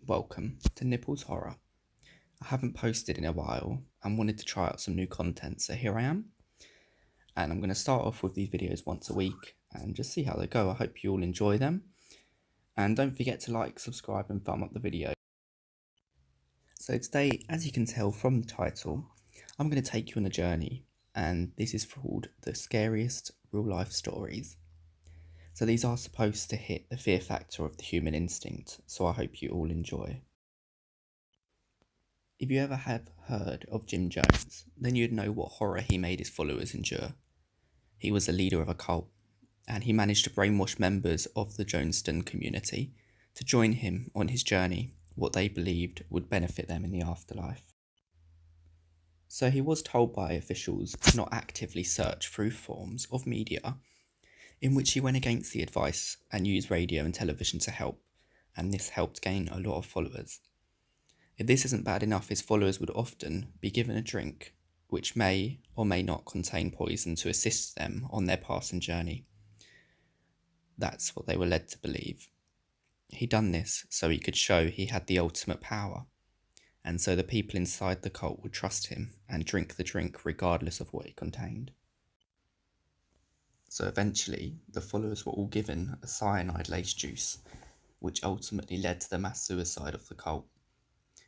Welcome to Nipples Horror. I haven't posted in a while and wanted to try out some new content, so here I am. And I'm going to start off with these videos once a week and just see how they go. I hope you all enjoy them. And don't forget to like, subscribe and thumb up the video. So today, as you can tell from the title, I'm going to take you on a journey, and this is called The Scariest Real Life Stories. So these are supposed to hit the fear factor of the human instinct, so I hope you all enjoy. If you ever have heard of Jim Jones, then you'd know what horror he made his followers endure. He was a leader of a cult, and he managed to brainwash members of the Jonestown community to join him on his journey, what they believed would benefit them in the afterlife. So he was told by officials to not actively search through forms of media, in which he went against the advice and used radio and television to help, and this helped gain a lot of followers. If this isn't bad enough, his followers would often be given a drink which may or may not contain poison to assist them on their passing journey. That's what they were led to believe. He'd done this so he could show he had the ultimate power, and so the people inside the cult would trust him and drink the drink regardless of what it contained. So eventually, the followers were all given a cyanide-laced juice, which ultimately led to the mass suicide of the cult.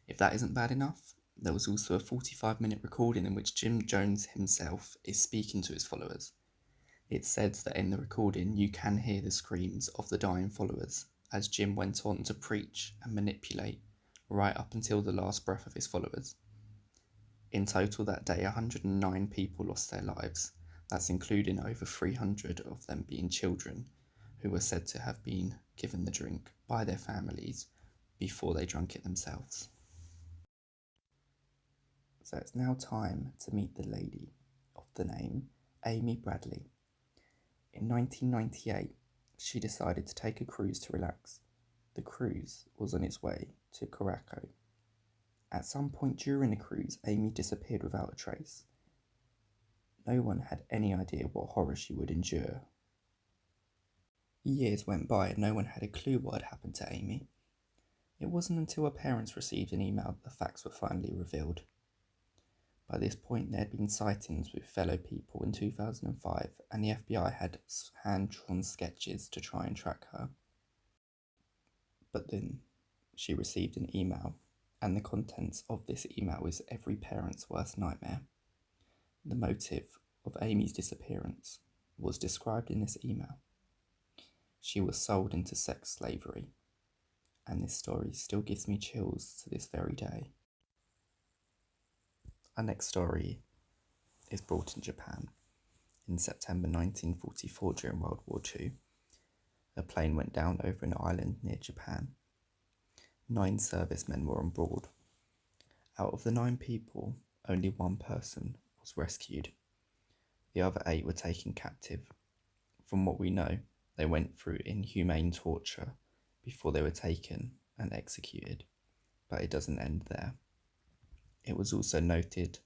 If that isn't bad enough, there was also a 45-minute recording in which Jim Jones himself is speaking to his followers. It's said that in the recording you can hear the screams of the dying followers as Jim went on to preach and manipulate right up until the last breath of his followers. In total that day, 109 people lost their lives. That's including over 300 of them being children who were said to have been given the drink by their families before they drank it themselves. So it's now time to meet the lady of the name Amy Bradley. In 1998, she decided to take a cruise to relax. The cruise was on its way to Caraco. At some point during the cruise, Amy disappeared without a trace. No one had any idea what horror she would endure. Years went by and no one had a clue what had happened to Amy. It wasn't until her parents received an email that the facts were finally revealed. By this point, there had been sightings with fellow people in 2005, and the FBI had hand-drawn sketches to try and track her. But then she received an email, and the contents of this email is every parent's worst nightmare. The motive of Amy's disappearance was described in this email. She was sold into sex slavery, and this story still gives me chills to this very day. Our next story is brought in Japan. In September 1944, during World War II, a plane went down over an island near Japan. 9 servicemen were on board. Out of the 9 people, only 1 person was rescued. The other 8 were taken captive. From what we know, they went through inhumane torture before they were taken and executed, but it doesn't end there. It was also noted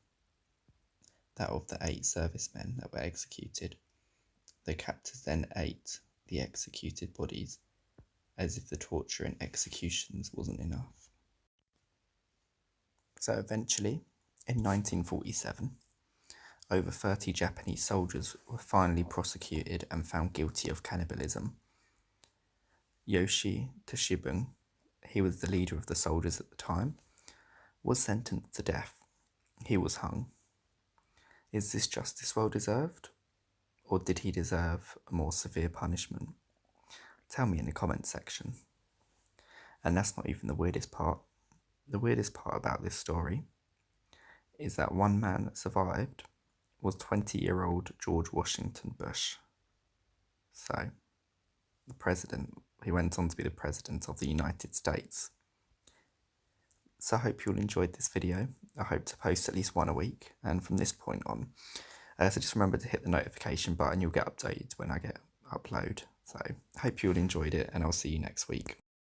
that of the 8 servicemen that were executed, the captors then ate the executed bodies, as if the torture and executions wasn't enough. So eventually, in 1947, over 30 Japanese soldiers were finally prosecuted and found guilty of cannibalism. Yoshi Toshibun, he was the leader of the soldiers at the time, was sentenced to death. He was hung. Is this justice well deserved? Or did he deserve a more severe punishment? Tell me in the comments section. And that's not even the weirdest part. The weirdest part about this story is that one man that survived was 20-year-old George Washington Bush. So, the president, he went on to be the president of the United States. So I hope you all enjoyed this video. I hope to post at least one a week, and from this point on. So just remember to hit the notification button, you'll get updated when I get upload. So I hope you all enjoyed it, and I'll see you next week.